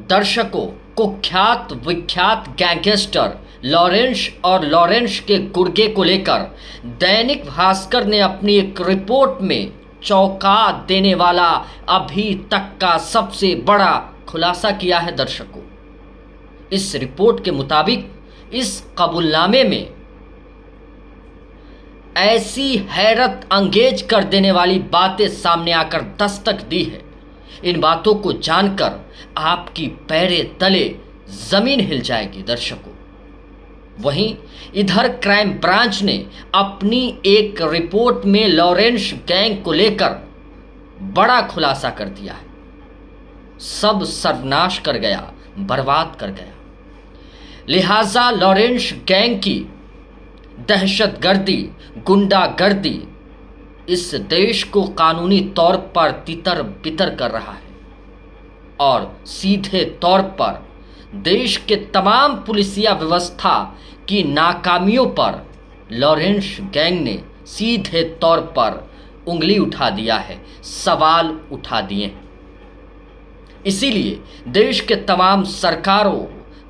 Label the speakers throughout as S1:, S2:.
S1: दर्शकों, कुख्यात विख्यात गैंगस्टर लॉरेंस और लॉरेंस के गुर्गे को लेकर दैनिक भास्कर ने अपनी एक रिपोर्ट में चौंका देने वाला अभी तक का सबसे बड़ा खुलासा किया है। दर्शकों, इस रिपोर्ट के मुताबिक इस कबूलनामे में ऐसी हैरत अंगेज कर देने वाली बातें सामने आकर दस्तक दी है। इन बातों को जानकर आपकी पैरें तले जमीन हिल जाएगी। दर्शकों, वहीं इधर क्राइम ब्रांच ने अपनी एक रिपोर्ट में लॉरेंस गैंग को लेकर बड़ा खुलासा कर दिया है। सब सर्वनाश कर गया, बर्बाद कर गया। लिहाजा लॉरेंस गैंग की दहशतगर्दी, गुंडागर्दी इस देश को कानूनी तौर पर तितर बितर कर रहा है और सीधे तौर पर देश के तमाम पुलिसिया व्यवस्था की नाकामियों पर लॉरेंस गैंग ने सीधे तौर पर उंगली उठा दिया है, सवाल उठा दिए हैं। इसीलिए देश के तमाम सरकारों,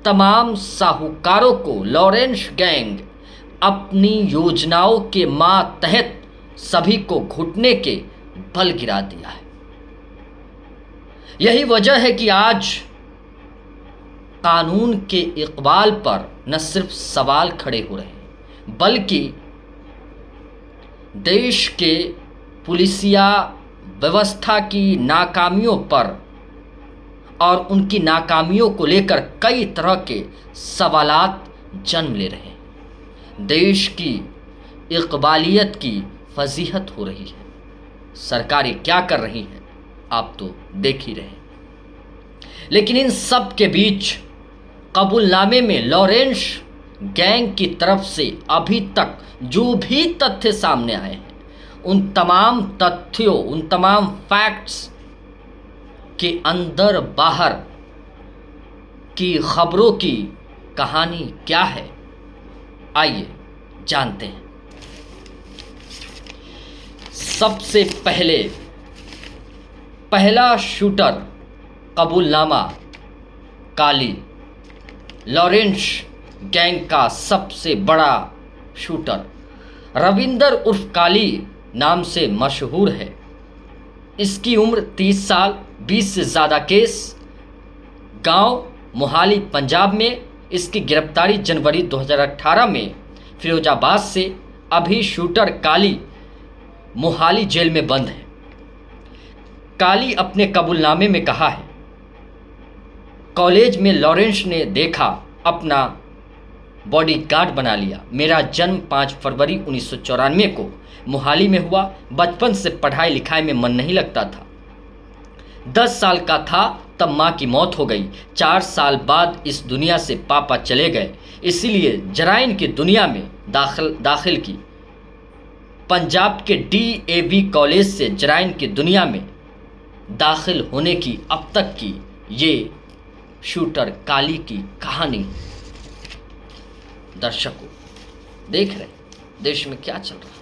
S1: तमाम साहूकारों को लॉरेंस गैंग अपनी योजनाओं के मातहत सभी को घुटने के बल गिरा दिया है। यही वजह है कि आज कानून के इकबाल पर न सिर्फ सवाल खड़े हो रहे हैं, बल्कि देश के पुलिसिया व्यवस्था की नाकामियों पर और उनकी नाकामियों को लेकर कई तरह के सवालात जन्म ले रहे हैं। देश की इकबालियत की फजीहत हो रही है। सरकारें क्या कर रही हैं आप तो देख ही रहे हैं। लेकिन इन सब के बीच कबूलनामे में लॉरेंस गैंग की तरफ से अभी तक जो भी तथ्य सामने आए हैं, उन तमाम तथ्यों, उन तमाम फैक्ट्स के अंदर बाहर की खबरों की कहानी क्या है, आइए जानते हैं। सबसे पहला शूटर कबूलनामा काली, लॉरेंस गैंग का सबसे बड़ा शूटर रविंदर उर्फ काली नाम से मशहूर है। इसकी उम्र 30 साल, 20 से ज़्यादा केस, गांव मोहाली पंजाब में। इसकी गिरफ्तारी जनवरी 2018 में फिरोजाबाद से। अभी शूटर काली मोहाली जेल में बंद है। काली अपने कबूलनामे में कहा है, कॉलेज में लॉरेंस ने देखा, अपना बॉडीगार्ड बना लिया। मेरा जन्म 5 फरवरी 1994 को मोहाली में हुआ। बचपन से पढ़ाई लिखाई में मन नहीं लगता था। 10 साल का था तब माँ की मौत हो गई। 4 साल बाद इस दुनिया से पापा चले गए, इसीलिए जराइम की दुनिया में दाखिल की। पंजाब के DAV कॉलेज से जराइम की दुनिया में दाखिल होने की अब तक की ये शूटर काली की कहानी। दर्शकों, देख रहे देश में क्या चल रहा है।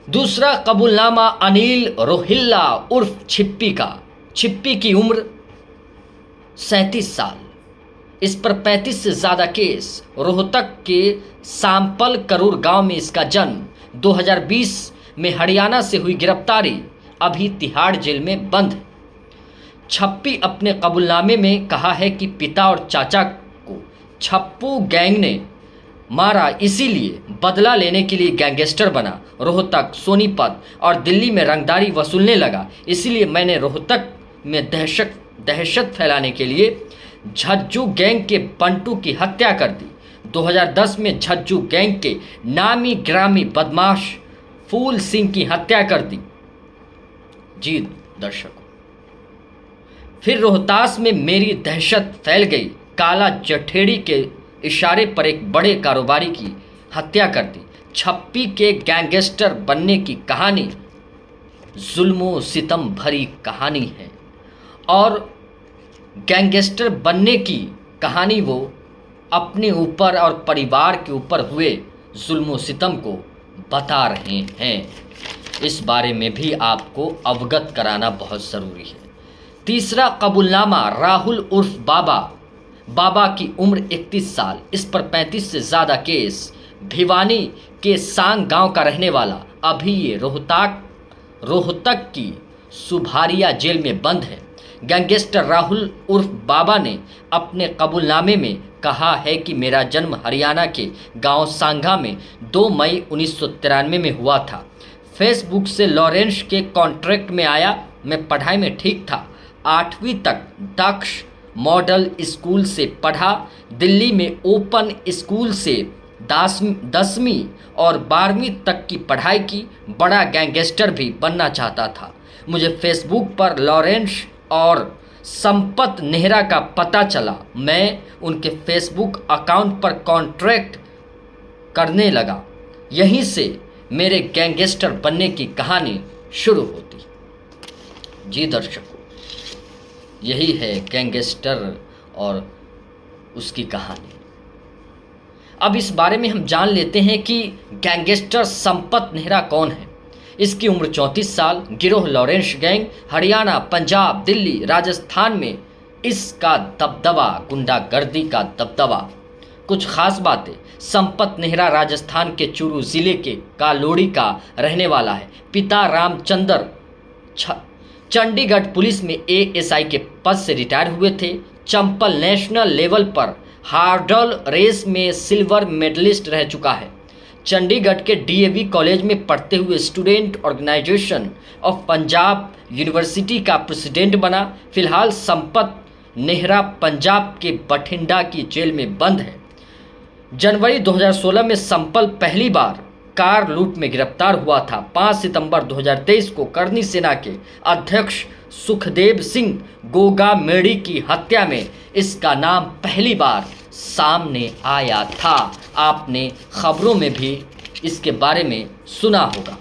S1: दूसरा कबूलनामा अनिल रोहिल्ला उर्फ छिप्पी का। छिप्पी की उम्र 37 साल। इस पर 35 से ज़्यादा केस। रोहतक के सांपल करूर गांव में इसका जन्म। 2020 में हरियाणा से हुई गिरफ्तारी। अभी तिहाड़ जेल में बंद है। छप्पी अपने कबूलनामे में कहा है कि पिता और चाचा को छप्पू गैंग ने मारा, इसीलिए बदला लेने के लिए गैंगस्टर बना। रोहतक, सोनीपत और दिल्ली में रंगदारी वसूलने लगा। इसीलिए मैंने रोहतक में दहशत फैलाने के लिए झज्जू गैंग के बंटू की हत्या कर दी। 2010 में झज्जू गैंग के नामी ग्रामी बदमाश फूल सिंह की हत्या कर दी। जी दर्शकों, फिर रोहतास में मेरी दहशत फैल गई। काला जठेड़ी के इशारे पर एक बड़े कारोबारी की हत्या कर दी। छप्पी के गैंगस्टर बनने की कहानी जुल्मो सितम भरी कहानी है और गैंगस्टर बनने की कहानी वो अपने ऊपर और परिवार के ऊपर हुए जुल्मो सितम को बता रहे हैं। इस बारे में भी आपको अवगत कराना बहुत ज़रूरी है। तीसरा कबूलनामा राहुल उर्फ बाबा। बाबा की उम्र 31 साल। इस पर 35 से ज़्यादा केस। भिवानी के सांग गांव का रहने वाला। अभी ये रोहतक की सुभारिया जेल में बंद है। गैंगस्टर राहुल उर्फ बाबा ने अपने कबूलनामे में कहा है कि मेरा जन्म हरियाणा के गांव सांगा में 2 मई 1993 में हुआ था। फेसबुक से लॉरेंस के कॉन्ट्रैक्ट में आया। मैं पढ़ाई में ठीक था। 8वीं तक दक्ष मॉडल स्कूल से पढ़ा। दिल्ली में ओपन स्कूल से 10वीं और 12वीं तक की पढ़ाई की। बड़ा गैंगस्टर भी बनना चाहता था। मुझे फेसबुक पर लॉरेंस और संपत नेहरा का पता चला। मैं उनके फेसबुक अकाउंट पर कॉन्ट्रैक्ट करने लगा। यहीं से मेरे गैंगस्टर बनने की कहानी शुरू होती। जी दर्शकों, यही है गैंगस्टर और उसकी कहानी। अब इस बारे में हम जान लेते हैं कि गैंगस्टर संपत नेहरा कौन है। इसकी उम्र 34 साल। गिरोह लॉरेंस गैंग हरियाणा, पंजाब, दिल्ली, राजस्थान में इसका दबदबा, गुंडागर्दी का दबदबा। कुछ खास बातें। संपत नेहरा राजस्थान के चूरू जिले के कालोड़ी का रहने वाला है। पिता रामचंद्र चंडीगढ़ पुलिस में एएसआई के पद से रिटायर हुए थे। चंपल नेशनल लेवल पर हार्डल रेस में सिल्वर मेडलिस्ट रह चुका है। चंडीगढ़ के डीएवी कॉलेज में पढ़ते हुए student organization of Punjab university का प्रेसिडेंट बना। फिलहाल संपत नेहरा पंजाब के बठिंडा की जेल में बंद है। जनवरी 2016 में संपल पहली बार कार लूट में गिरफ्तार हुआ था। 5 सितंबर 2023 को करनी सेना के अध्यक्ष सुखदेव सिंह गोगामेड़ी की हत्या में इसका नाम पहली बार सामने आया था। आपने खबरों में भी इसके बारे में सुना होगा।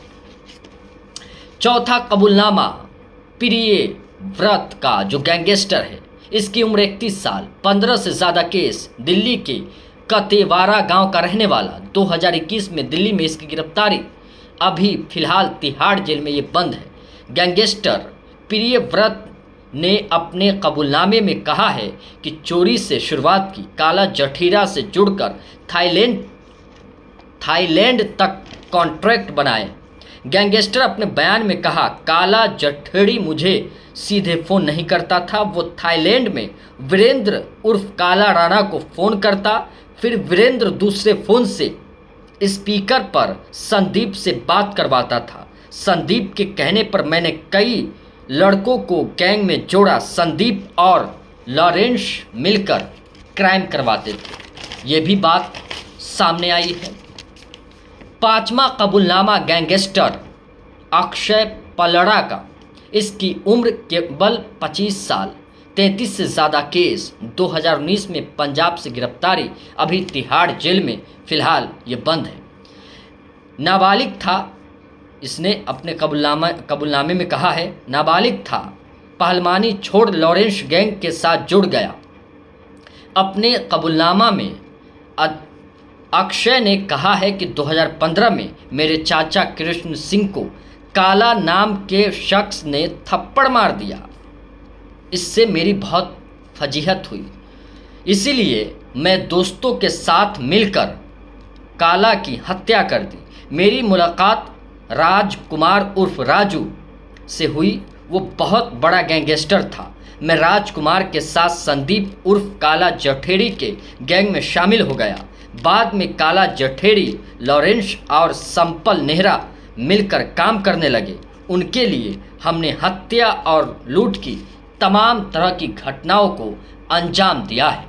S1: चौथा कबूलनामा प्रिय व्रत का, जो गैंगस्टर है। इसकी उम्र 31 साल। 15 से ज़्यादा केस। दिल्ली के कतेवारा गांव का रहने वाला। 2021 में दिल्ली में इसकी गिरफ्तारी। अभी फिलहाल तिहाड़ जेल में ये बंद है। गैंगस्टर प्रिय व्रत ने अपने कबूलनामे में कहा है कि चोरी से शुरुआत की, काला जठीरा से जुड़कर थाईलैंड तक कॉन्ट्रैक्ट बनाए। गैंगस्टर अपने बयान में कहा, काला जठेड़ी मुझे सीधे फ़ोन नहीं करता था। वो थाईलैंड में वीरेंद्र उर्फ काला राणा को फ़ोन करता। फिर वीरेंद्र दूसरे फ़ोन से स्पीकर पर संदीप से बात करवाता था। संदीप के कहने पर मैंने कई लड़कों को गैंग में जोड़ा। संदीप और लॉरेंस मिलकर क्राइम करवाते थे। ये भी बात सामने आई है। पांचवा कबूलनामा गैंगस्टर अक्षय पलड़ा का। इसकी उम्र केवल 25 साल। 33 से ज़्यादा केस। 2019 में पंजाब से गिरफ्तारी। अभी तिहाड़ जेल में फिलहाल ये बंद है। नाबालिग था। इसने अपने कबूलनामे में कहा है, नाबालिग था। पहलवानी छोड़ लॉरेंस गैंग के साथ जुड़ गया। अपने कबूलनामा में अक्षय ने कहा है कि 2015 में मेरे चाचा कृष्ण सिंह को काला नाम के शख्स ने थप्पड़ मार दिया। इससे मेरी बहुत फजीहत हुई, इसीलिए मैं दोस्तों के साथ मिलकर काला की हत्या कर दी। मेरी मुलाकात राजकुमार उर्फ राजू से हुई। वो बहुत बड़ा गैंगस्टर था। मैं राजकुमार के साथ संदीप उर्फ काला जठेड़ी के गैंग में शामिल हो गया। बाद में काला जठेड़ी, लॉरेंस और संपल नेहरा मिलकर काम करने लगे। उनके लिए हमने हत्या और लूट की तमाम तरह की घटनाओं को अंजाम दिया है।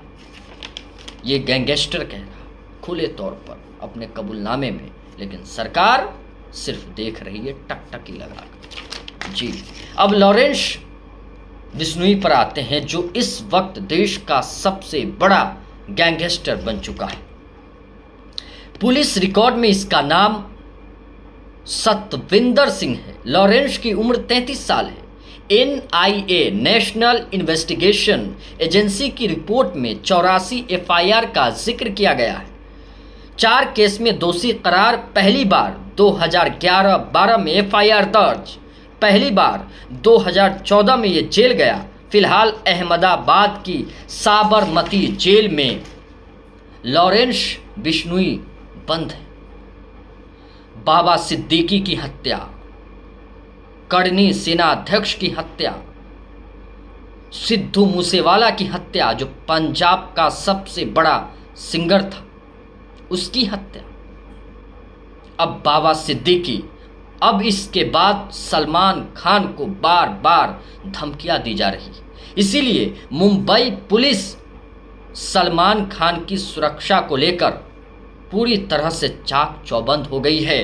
S1: ये गैंगस्टर कह रहा खुले तौर पर अपने कबूलनामे में, लेकिन सरकार सिर्फ देख रही है टकटकी लगाकर। जी, अब लॉरेंस बिश्नोई पर आते हैं, जो इस वक्त देश का सबसे बड़ा गैंगस्टर बन चुका है। पुलिस रिकॉर्ड में इसका नाम सतविंदर सिंह है। लॉरेंस की उम्र 33 साल है। NIA नेशनल इन्वेस्टिगेशन एजेंसी की रिपोर्ट में 84 FIR का जिक्र किया गया है। 4 केस में दोषी करार। पहली बार 2011-12 में FIR दर्ज। पहली बार 2014 में ये जेल गया। फिलहाल अहमदाबाद की साबरमती जेल में लॉरेंस बिश्नोई बंद है। बाबा सिद्दीकी की हत्या, कर्णी सेनाध्यक्ष की हत्या, सिद्धू मूसेवाला की हत्या जो पंजाब का सबसे बड़ा सिंगर था, उसकी हत्या, अब बाबा सिद्दीकी, अब इसके बाद सलमान खान को बार बार धमकियां दी जा रही। इसीलिए मुंबई पुलिस सलमान खान की सुरक्षा को लेकर पूरी तरह से चाक चौबंद हो गई है।